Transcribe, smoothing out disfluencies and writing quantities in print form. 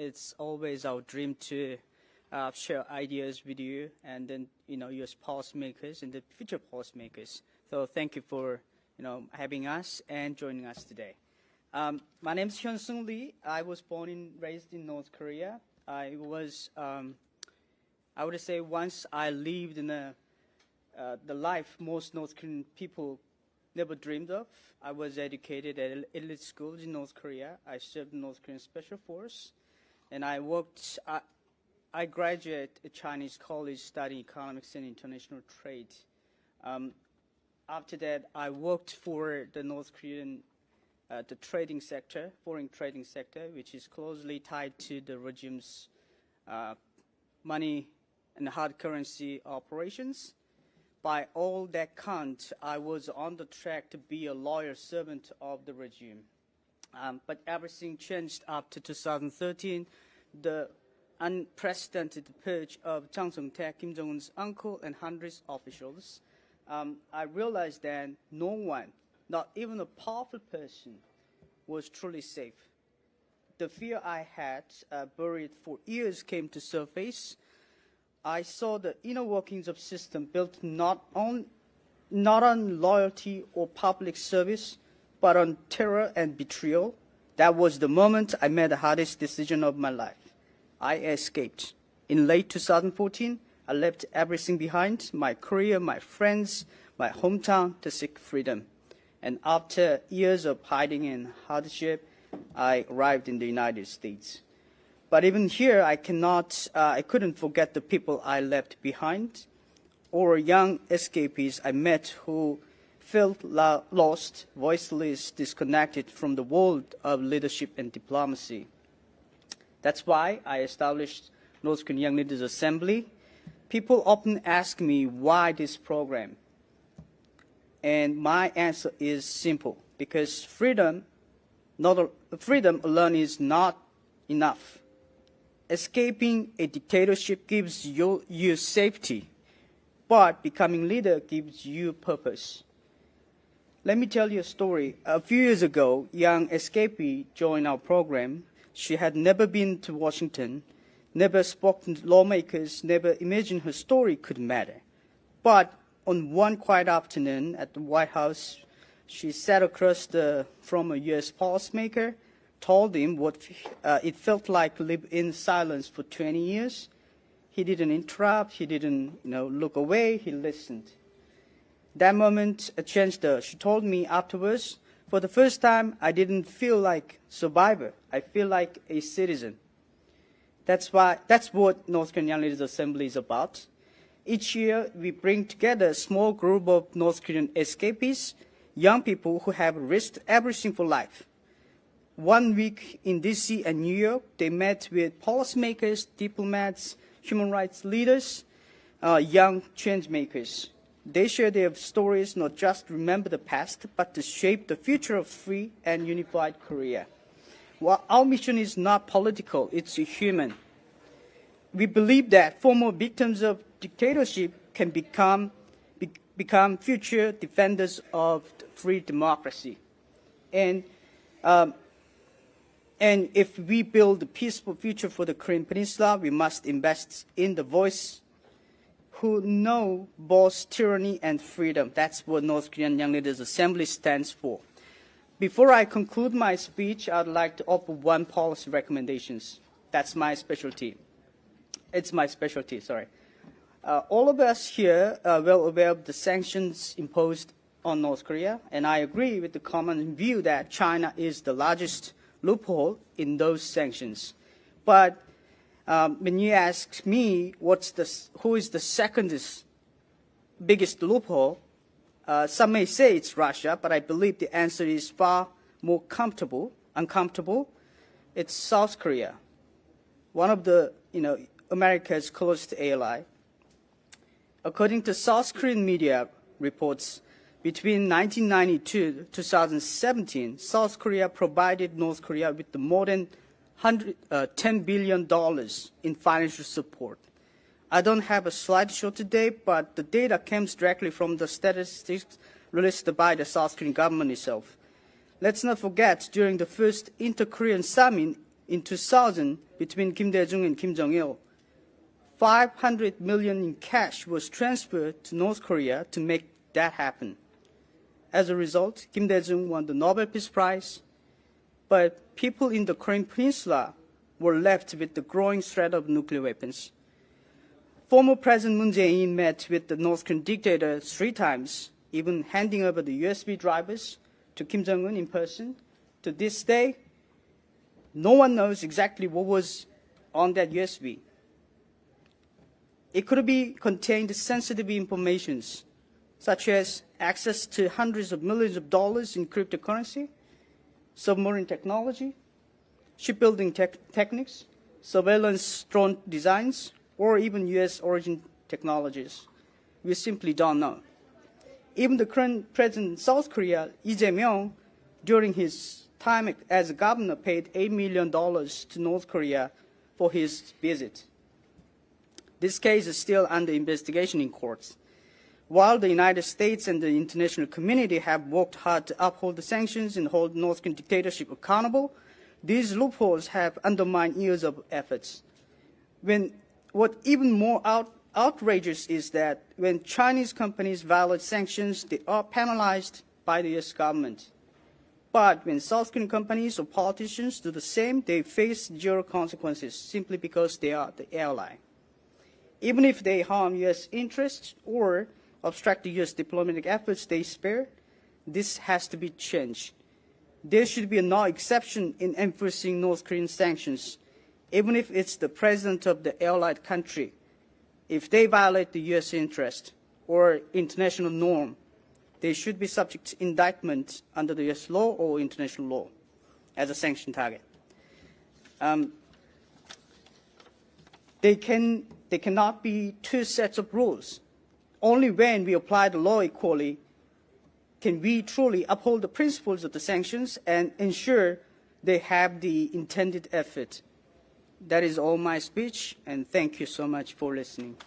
It's always our dream to share ideas with you and then, you as policymakers and the future policymakers. So thank you for, having us and joining us today. My name is Hyun-Sung Lee. I was born and raised in North Korea. I was, I would say once I lived in the life most North Korean people never dreamed of. I was educated at elite schools in North Korea. I served in North Korean Special Force, and I worked. I graduated at Chinese college studying economics and international trade. After that, I worked for the North Korean the trading sector, foreign trading sector, which is closely tied to the regime's money and hard currency operations. By all that count, I was on the track to be a loyal servant of the regime. But everything changed after 2013, the unprecedented purge of Jang Sung-taek, Kim Jong-un's uncle, and hundreds of officials. I realized that no one, not even a powerful person, was truly safe. The fear I had buried for years came to surface. I saw the inner workings of system built not on loyalty or public service, but on terror and betrayal. That was the moment I made the hardest decision of my life. I escaped. In late 2014, I left everything behind, my career, my friends, my hometown, to seek freedom. And after years of hiding and hardship, I arrived in the United States. But even here, I couldn't forget the people I left behind, or young escapees I met who felt lost, voiceless, disconnected from the world of leadership and diplomacy. That's why I established North Korean Young Leaders Assembly. People often ask me why this program. And my answer is simple, because freedom alone is not enough. Escaping a dictatorship gives you safety, but becoming leader gives you purpose. Let me tell you a story. A few years ago, young escapee joined our program. She had never been to Washington, never spoken to lawmakers, never imagined her story could matter. But on one quiet afternoon at the White House, she sat across from a U.S. policymaker, told him what it felt like to live in silence for 20 years. He didn't interrupt. He didn't, look away. He listened. That moment changed her. She told me afterwards, for the first time, I didn't feel like a survivor. I feel like a citizen. That's what North Korean Young Leaders Assembly is about. Each year, we bring together a small group of North Korean escapees, young people who have risked everything for life. 1 week in D.C. and New York, they met with policymakers, diplomats, human rights leaders, young change makers. They share their stories not just to remember the past, but to shape the future of free and unified Korea. Well, our mission is not political, it's human. We believe that former victims of dictatorship can become future defenders of free democracy. And if we build a peaceful future for the Korean Peninsula, we must invest in the voice who know both tyranny and freedom. That's what North Korean Young Leaders Assembly stands for. Before I conclude my speech, I'd like to offer one policy recommendations. That's my specialty. It's my specialty, sorry. All of us here are well aware of the sanctions imposed on North Korea, and I agree with the common view that China is the largest loophole in those sanctions. But when you ask me who is the second biggest loophole, some may say it's Russia, but I believe the answer is far more uncomfortable. It's South Korea, one of the America's closest ally. According to South Korean media reports, between 1992 to 2017, South Korea provided North Korea with more than $10 billion in financial support. I don't have a slideshow today, but the data comes directly from the statistics released by the South Korean government itself. Let's not forget, during the first Inter-Korean summit in 2000 between Kim Dae-jung and Kim Jong-il, 500 million in cash was transferred to North Korea to make that happen. As a result, Kim Dae-jung won the Nobel Peace Prize, but people in the Korean Peninsula were left with the growing threat of nuclear weapons. Former President Moon Jae-in met with the North Korean dictator 3 times, even handing over the USB drivers to Kim Jong-un in person. To this day, no one knows exactly what was on that USB. It could be contained sensitive information, such as access to hundreds of millions of dollars in cryptocurrency, submarine technology, shipbuilding techniques, surveillance drone designs, or even US origin technologies. We simply don't know. Even the current president of South Korea, Lee Jae-myung, during his time as a governor, paid $8 million to North Korea for his visit. This case is still under investigation in courts. While the United States and the international community have worked hard to uphold the sanctions and hold North Korean dictatorship accountable, these loopholes have undermined years of efforts. What even more outrageous is that when Chinese companies violate sanctions, they are penalized by the US government. But when South Korean companies or politicians do the same, they face zero consequences simply because they are the ally. Even if they harm US interests or obstruct the US diplomatic efforts they spare, this has to be changed. There should be no exception in enforcing North Korean sanctions, even if it's the president of the allied country. If they violate the US interest or international norm, they should be subject to indictment under the US law or international law as a sanction target. There cannot be 2 sets of rules. Only when we apply the law equally can we truly uphold the principles of the sanctions and ensure they have the intended effect. That is all my speech, and thank you so much for listening.